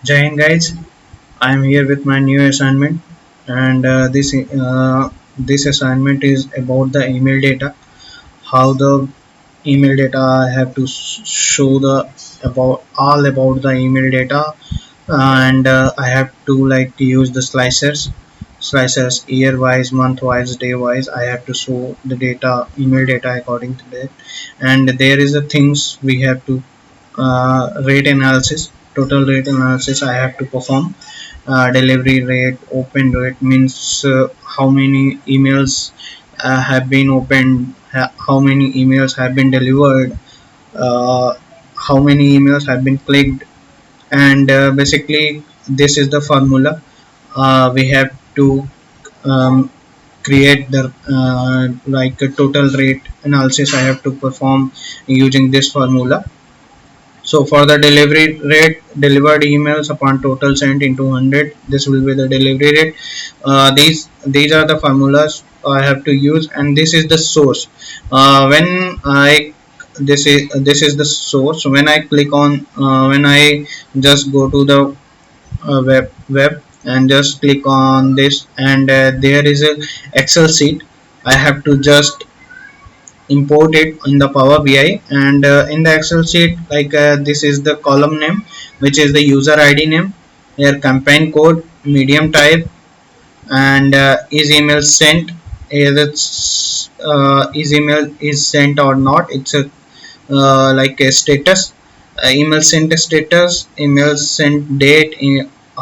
Jai Hind guys, I am here with my new assignment, and this assignment is about the email data. How the email data I have to show the about all about the email data, and I have to like use the slicers year wise, month wise, day wise. I have to show the data, email data according to that, and there is a things we have to rate analysis, total rate analysis I have to perform. Delivery rate, open rate means how many emails have been opened, how many emails have been delivered, uh, how many emails have been clicked, and basically this is the formula. We have to um, create the like a total rate analysis I have to perform using this formula. So for the delivery rate, delivered emails upon total sent into 100, this will be the delivery rate. These are the formulas I have to use, and this is the source. When I this is the source. When I click on when I just go to the web and just click on this, and there is a Excel sheet. I have to just import it in the Power BI, and in the Excel sheet, like this is the column name, which is the user ID name, here campaign code, medium type, and is email sent, is email is sent or not. It's a like a status, email sent status, email sent date,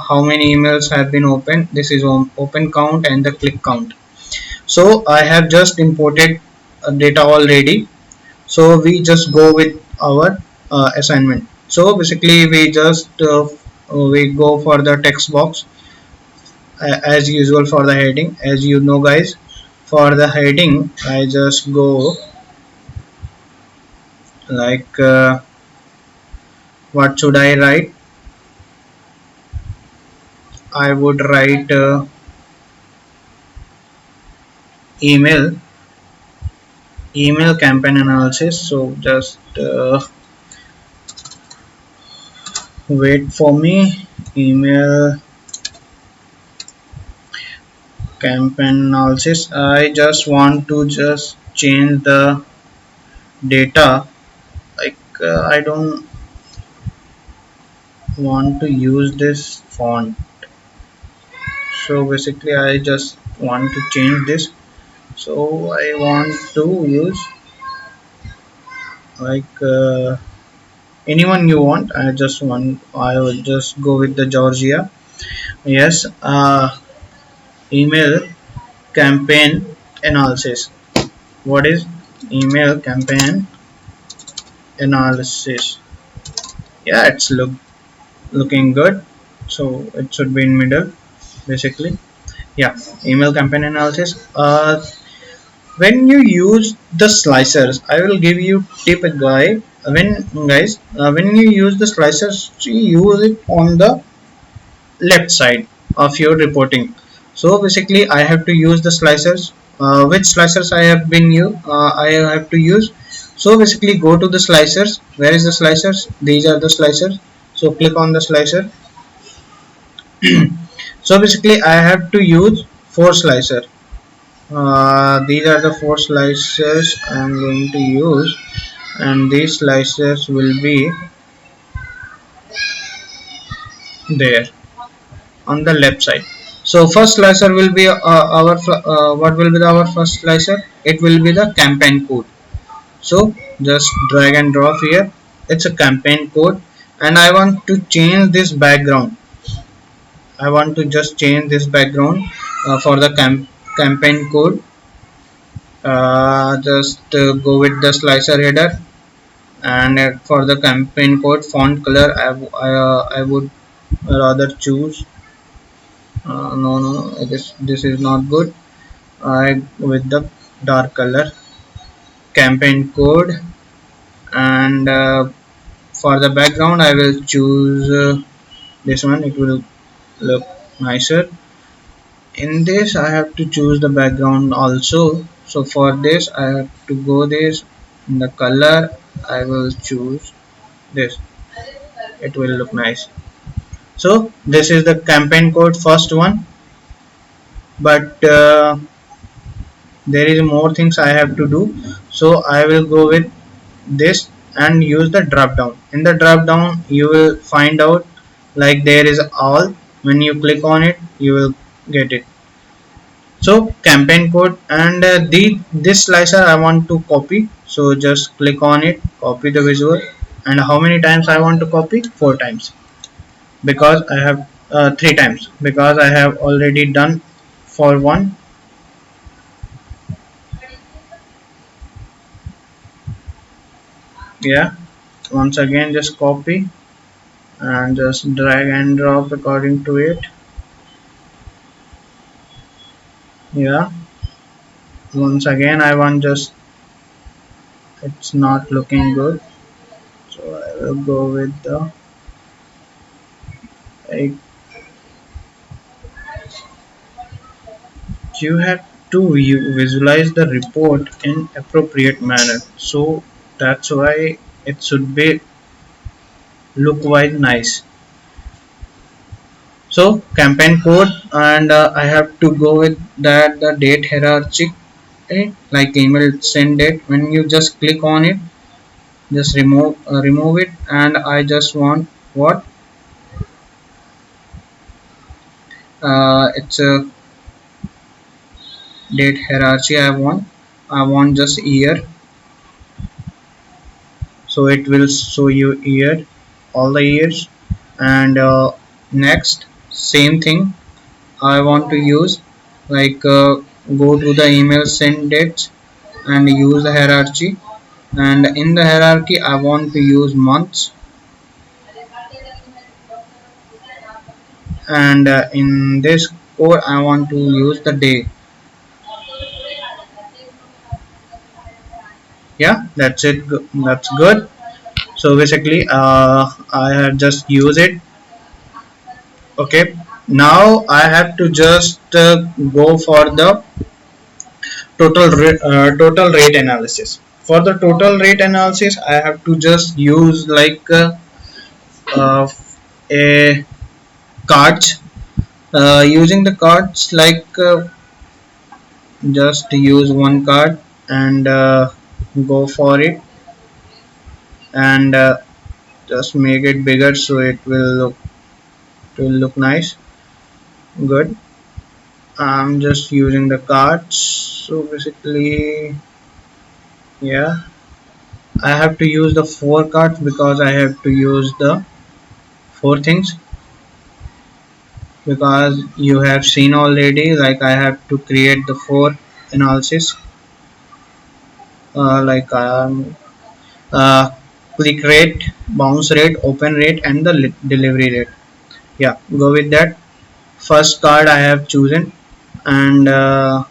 how many emails have been opened. This is open count and the click count. So I have just imported data already, so we just go with our assignment. So basically we just we go for the text box, as usual. For the heading, as you know guys, for the heading I just go like what should I write. I would write email email campaign analysis. So just wait for me. Email campaign analysis. I just want to just change the data, like I don't want to use this font. So basically I just want to change this. So I want to use like anyone you want. I will just go with the Georgia. Yes. Email campaign analysis. What is email campaign analysis? Yeah, it's looking good. So it should be in middle basically. Yeah, email campaign analysis. When you use the slicers, I will give you tip guy. When you use the slicers, you use it on the left side of your reporting. So basically I have to use the slicers. Which slicers I have to use. So basically go to the slicers. Where is the slicers? These are the slicers. So click on the slicer. So basically I have to use four slicer. These are the four slices I'm going to use, and these slices will be there on the left side. So first slicer will be our what will be our first slicer? It will be the campaign code. So just drag and drop here. It's a campaign code, and I want to change this background. I want to just change this background for the campaign code. Just go with the slicer header, and for the campaign code font color I would rather choose no, this is not good. I with the dark color campaign code, and for the background I will choose this one. It will look nicer. In this I have to choose the background also. So for this I have to go this. In the color I will choose this. It will look nice. So this is the campaign code first one, but there is more things I have to do. So I will go with this and use the drop down. In the drop down you will find out like there is all. When you click on it you will get it. So campaign code, and the this slicer I want to copy, so just click on it, copy the visual, and how many times I want to copy? 4 times, because I have 3 times, because I have already done for one. Yeah, once again just copy and just drag and drop according to it. Yeah, once again I want, just it's not looking good, so I will go with the like, you have to visualize the report in appropriate manner, so that's why it should be look wise nice. So campaign code, and I have to go with that the date hierarchy, like email send date. When you just click on it, just remove it, and I just want what, it's a date hierarchy. I want just year, so it will show you year, all the years. And next, same thing I want to use, like go to the email send dates and use the hierarchy, and in the hierarchy I want to use months, and in this code I want to use the day. Yeah, that's it. That's good. So basically I have just used it. Okay, now I have to just go for the total rate analysis. For the total rate analysis I have to just use like uh, a cards, using the cards, like just use one card and go for it, and just make it bigger so it will look nice. Good. I'm just using the cards, so basically, yeah, I have to use the 4 cards because I have to use the 4 things, because you have seen already, like I have to create the 4 analysis, like uh, click rate, bounce rate, open rate, and the delivery rate. Yeah, go with that. First card I have chosen, and I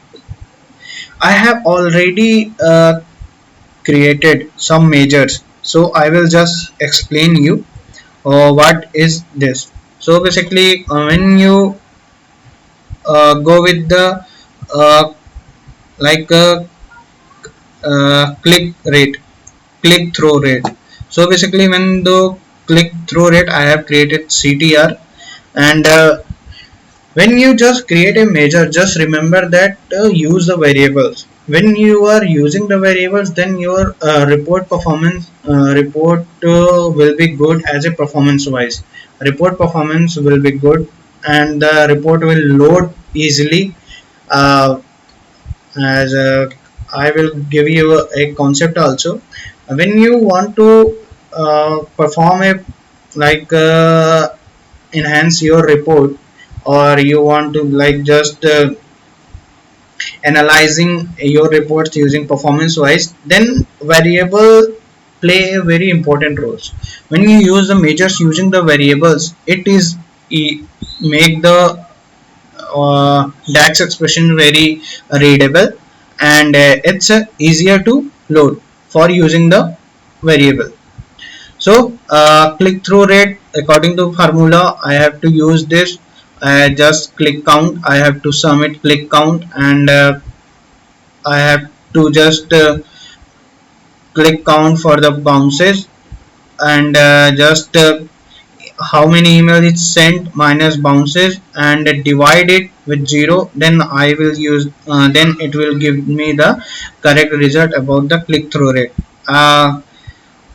have already created some measures, so I will just explain you what is this. So basically when you go with the uh, like click rate, click through rate. So basically when the click through rate I have created CTR, and when you just create a measure, just remember that use the variables. When you are using the variables, then your report will be good as a performance wise. Report performance will be good, and the report will load easily. uh, as I will give you a concept also. When you want to perform a like enhance your report, or you want to like just analyzing your reports using performance wise, then variable play a very important roles. When you use the measures using the variables, it is make the DAX expression very readable, and it's easier to load for using the variable. So click through rate, according to formula I have to use this. I just click count, I have to submit click count, and I have to just click count for the bounces, and just how many emails it sent minus bounces and divide it with 0, then I will use then it will give me the correct result about the click through rate.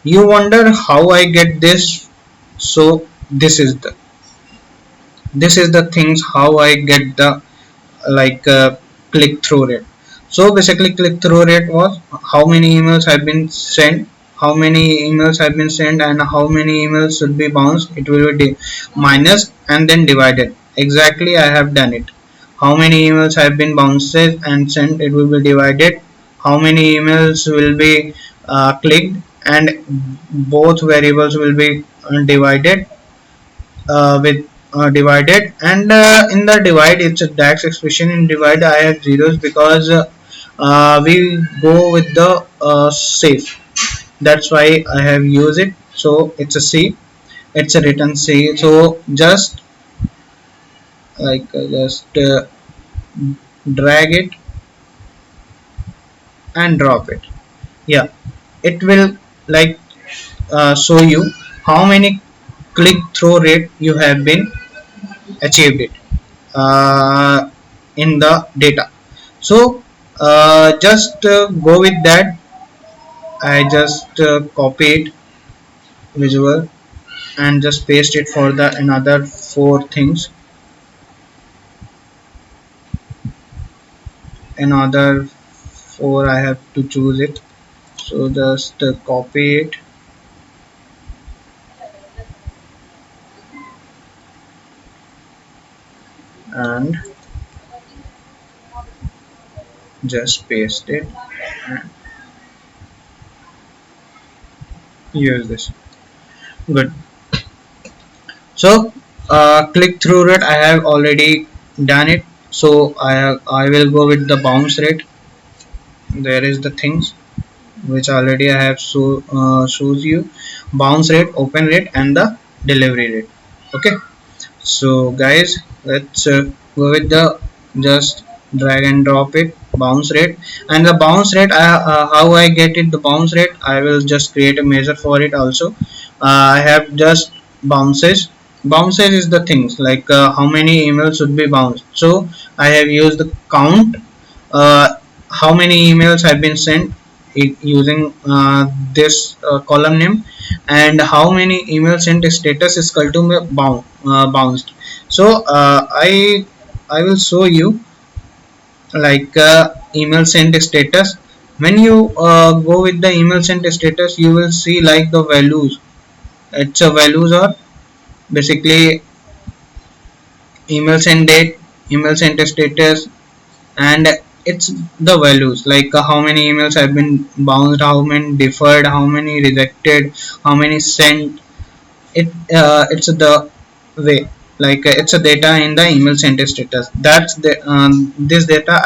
You wonder how I get this. So this is the things how I get the like click through rate. So basically click through rate was how many emails have been sent, how many emails have been sent and how many emails should be bounced. It will be minus and then divided. Exactly, I have done it. How many emails have been bounced and sent, it will be divided. How many emails will be clicked, and both variables will be divided with divided. And in the divide, it's a DAX expression. In divide I have zeros because we go with the safe. That's why I have used it. So it's a C, it's a written C. So just just drag it and drop it. Yeah, it will like show you how many click through rate you have been achieved it in the data. So just go with that. I just copy it visual and just paste it for the another four things. Another four I have to choose it. So just copy it and just paste it and use this. Good. So click through rate I have already done it. So I will go with the bounce rate. There is the things which already I have shows you: bounce rate, open rate, and the delivery rate. Okay, so guys, let's go with the just drag and drop it bounce rate. And the bounce rate, how I get it the bounce rate, I will just create a measure for it also. I have just bounces is the things like how many emails should be bounced. So I have used the count, how many emails have been sent using this column name, and how many emails sent status is equal to bounced. So I will show you like email sent status. When you go with the email sent status, you will see like the values. It's a values are basically email sent date, email sent status, and it's the values like how many emails have been bounced, how many deferred, how many rejected, how many sent. It's the way like it's a data in the email sent status. That's the this data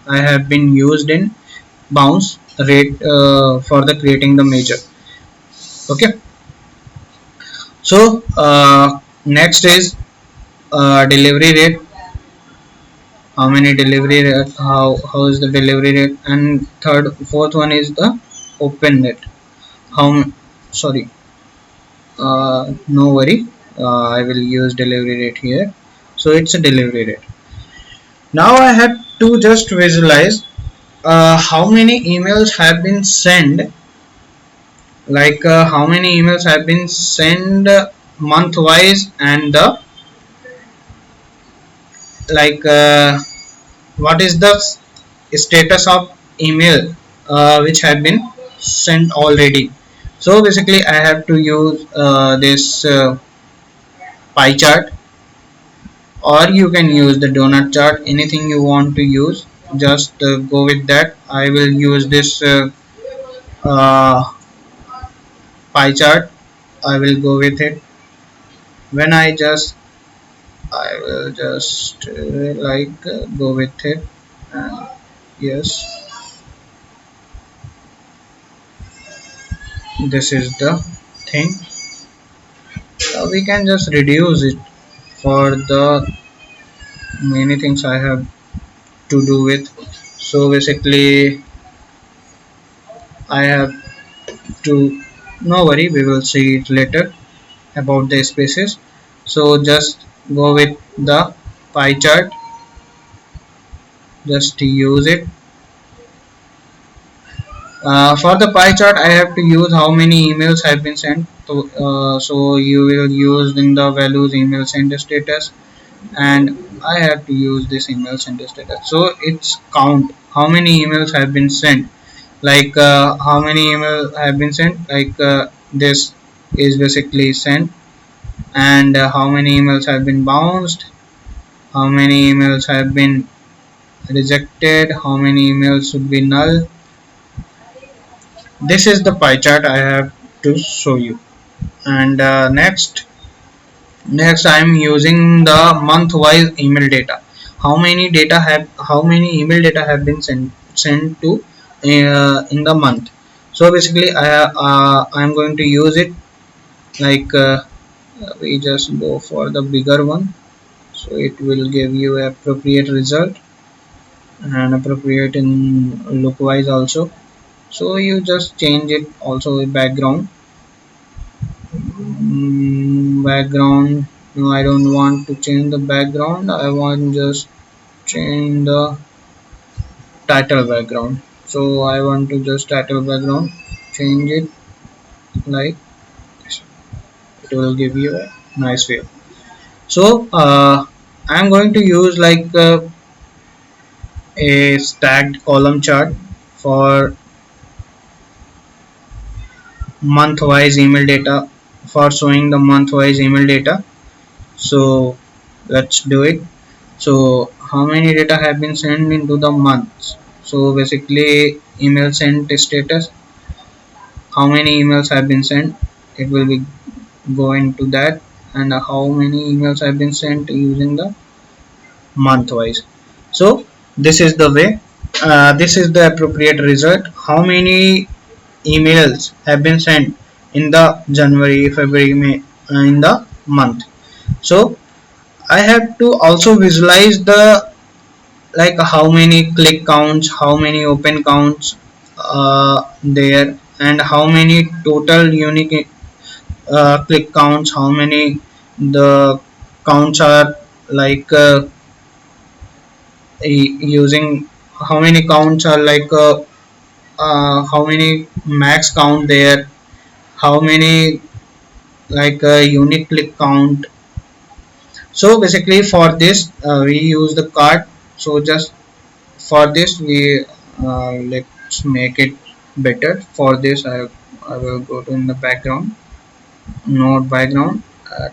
I have been used in bounce rate for the creating the measure. Okay, so next is delivery rate. How many delivery rate, how is the delivery rate, and fourth one is the open rate. How sorry, no worry, I will use delivery rate here. So it's a delivery rate. Now I have to just visualize how many emails have been sent, like how many emails have been sent month wise, and the like what is the status of email which have been sent already. So basically I have to use this pie chart, or you can use the donut chart, anything you want to use. Just go with that. I will use this uh, pie chart. I will go with it. When I will just go with it. And yes, this is the thing. We can just reduce it for the many things I have to do with. So basically I have to, no worry, we will see it later about the spaces. So just go with the pie chart, just to use it. For the pie chart, I have to use how many emails have been sent. So you will use in the values email sent status, and I have to use this email sent status. So it's count how many emails have been sent. Like how many emails have been sent. Like this is basically sent, and how many emails have been bounced. How many emails have been rejected. How many emails should be null. This is the pie chart I have to show you. And next I am using the month wise email data. How many email data have been sent to in the month. So basically I am going to use it. Like we just go for the bigger one, so it will give you appropriate result and appropriate in look wise also. So you just change it also with background. Background, no, I don't want to change the background. I want just change the title background. So I want to just title background, change it like this. It will give you a nice view. So I'm going to use like a stacked column chart for month wise email data, for showing the month wise email data. So let's do it. So how many data have been sent into the months. So basically email sent status, how many emails have been sent, it will be go into that. And how many emails have been sent using the month wise. So this is the way, this is the appropriate result. How many emails have been sent in the January, February, May, in the month. So I have to also visualize the, like how many click counts, how many open counts there, and how many total unique click counts, how many the counts are, like using, how many counts are like how many max count there, how many like unique click count. So basically for this we use the card. So just for this we let's make it better. For this I will go to in the background, node background,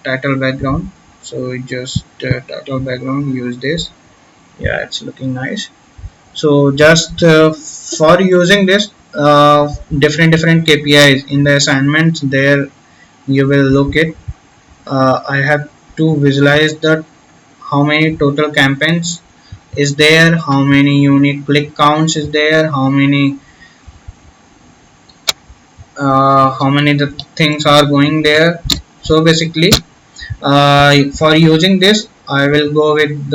title background. So just title background, use this. Yeah, it's looking nice. So just for using this different KPIs in the assignments there, you will look it. I have to visualize that how many total campaigns is there, how many unique click counts is there, how many the things are going there. So basically for using this I will go in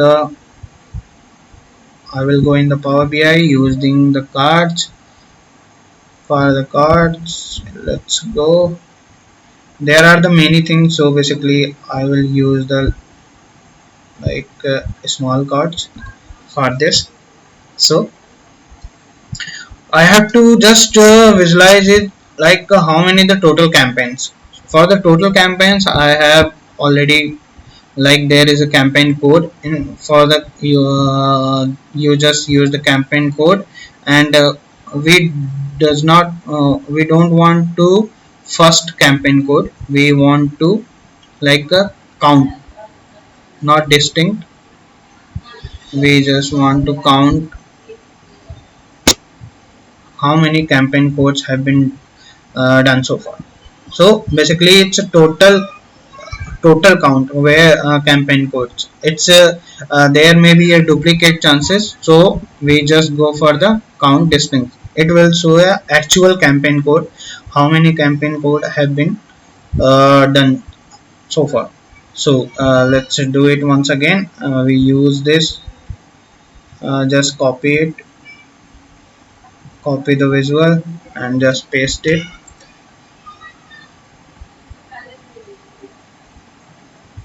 the Power BI using the cards. For the cards, let's go. There are the many things, so basically I will use the like small cards for this. So I have to just visualize it, like how many the total campaigns. For the total campaigns, I have already, like there is a campaign code in for the you just use the campaign code. And we does not we don't want to first campaign code, we want to like count, not distinct. We just want to count how many campaign codes have been done so far. So basically it's a total count where campaign codes, it's there may be a duplicate chances, so we just go for the count distinct. It will show a actual campaign code, how many campaign code have been done so far. So let's do it once again. We use this, just copy the visual and just paste it.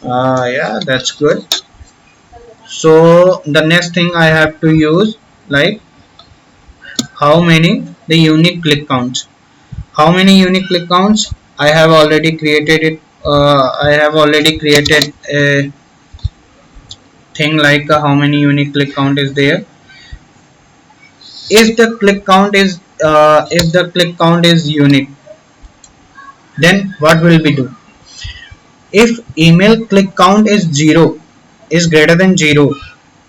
Yeah, that's good. So the next thing I have to use, like, how many the unique click counts. How many unique click counts? I have already created it. I have already created a thing like how many unique click count is there. If the click count is unique, then what will we do? If email click count is 0, is greater than 0,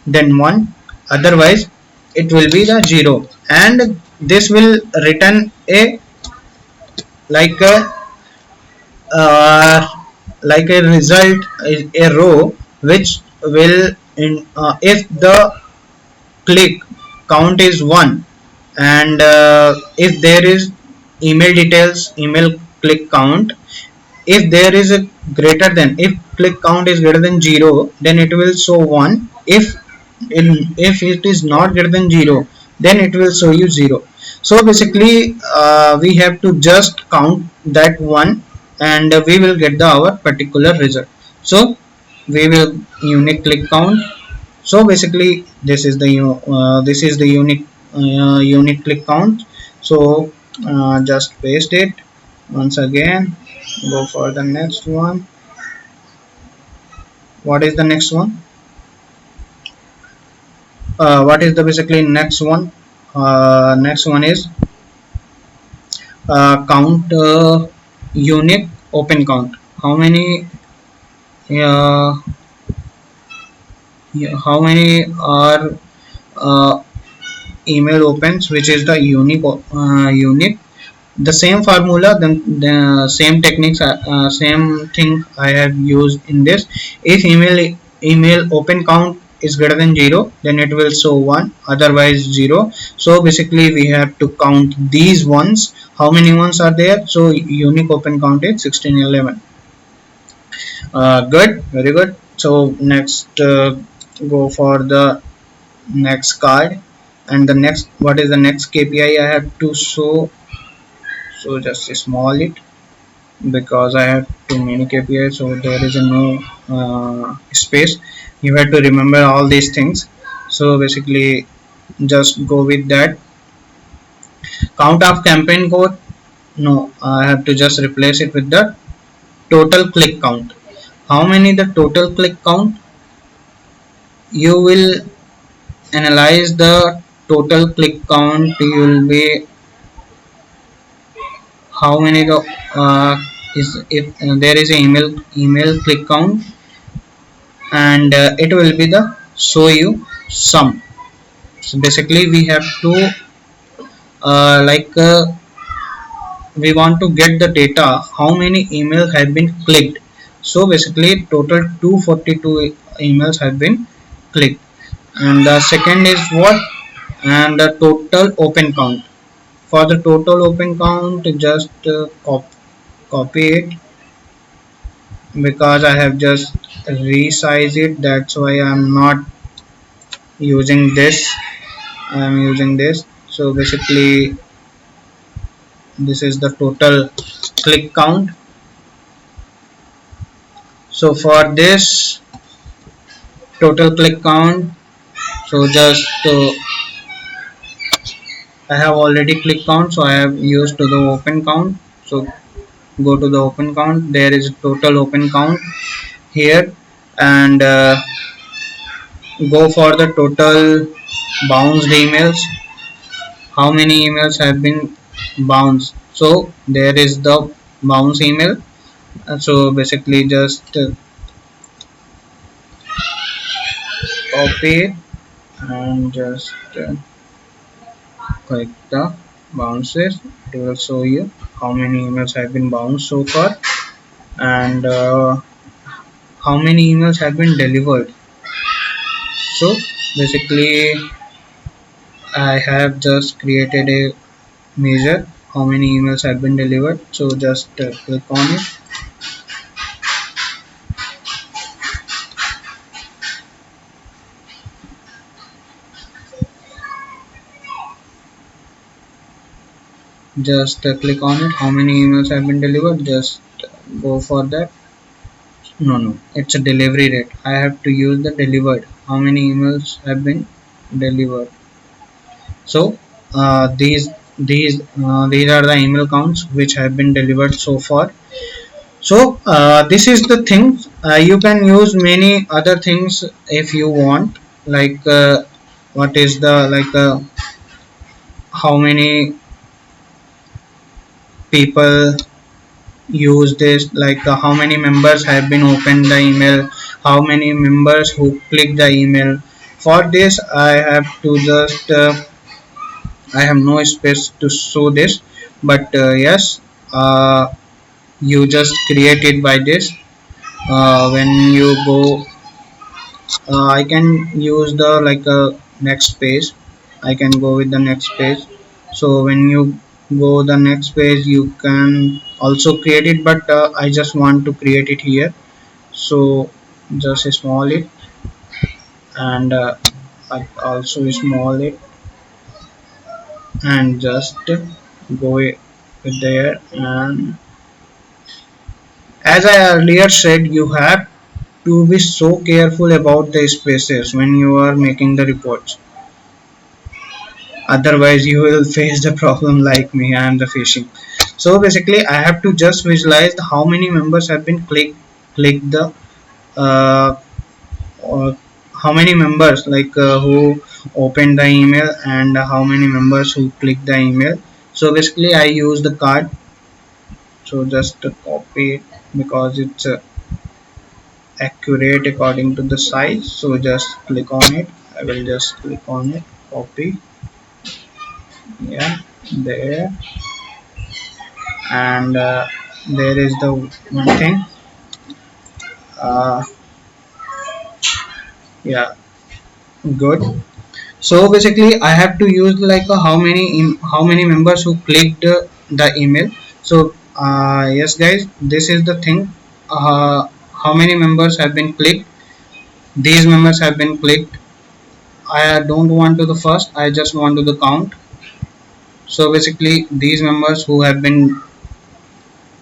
then 1, otherwise it will be the 0, and this will return a like a uh, like a result, a row which will if the click count is 1, and if there is email details, email click count, if there is a greater than, if click count is greater than 0, then it will show 1. If it is not greater than 0, then it will show you 0. So basically we have to just count that one, and we will get our particular result. So we will unique click count. So basically this is the unique click count. So just paste it once again. Go for the next one. What is the next one? What is the basically next one? Next one is count unique open count. How many uh, how many are uh, email opens, which is the unique. The same formula, the same techniques, same thing I have used in this. If email open count is greater than 0, then it will show 1, otherwise 0. So basically we have to count these ones. How many ones are there? So unique open count is 1611. Good, very good. So next go for the next card. And the next, what is the next KPI I have to show? So just small it, because I have too many KPIs, so there is a no space. You have to remember all these things. So basically, just go with that. Count of campaign code. No, I have to just replace it with the total click count. How many the total click count? You will analyze the total click count. You will be how many the is if there is a email click count, and it will be the show you sum. So basically we have to like we want to get the data how many emails have been clicked. So basically total 242 emails have been clicked. And the second is what? And the total open count. For the total open count, just copy it, because I have just resized it, that's why I'm not using this. I'm using this. So basically this is the total click count. So for this total click count, so just I have already click count, so I have used to the open count. So go to the open count, there is total open count here, and go for the total bounced emails. How many emails have been bounced? So there is the bounce email. So basically just copy it and just click the bounces. It will show you how many emails have been bounced so far, and how many emails have been delivered. So basically I have just created a measure how many emails have been delivered. So just click on it. Just click on it, how many emails have been delivered. Just go for that. No, it's a delivery rate. I have to use the delivered, how many emails have been delivered. So these are the email counts which have been delivered so far. So this is the thing. You can use many other things if you want, like what is the like how many people use this, like how many members have been opened the email, how many members who click the email. For this I have to just I have no space to show this, but yes, you just create it by this. When you go, I can use the like next page. I can go with the next page. So when you go the next page, you can also create it, but I just want to create it here. So just small it, and I also small it, and just go with there. And as I earlier said, you have to be so careful about the spaces when you are making the reports. Otherwise you will face the problem like me I am the facing. So basically I have to just visualize how many members have been click the uh, or how many members like who opened the email, and how many members who click the email. So basically I use the card. So just copy it because it's accurate according to the size. So just click on it. I will just click on it, copy, yeah, there. And there is the one thing, uh, yeah, good. So basically I have to use like how many members who clicked the email. So yes guys, this is the thing. How many members have been clicked? These members have been clicked. I don't want to the first, I just want to the count. So basically these members who have been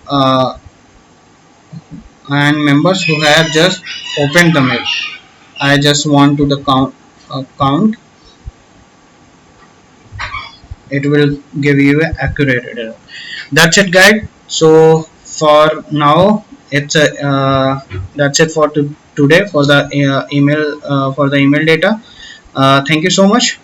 uh, and members who have just opened the mail, I just want to the count. It will give you an accurate error. That's it guys. So for now it's a that's it for today for the email for the email data. Thank you so much.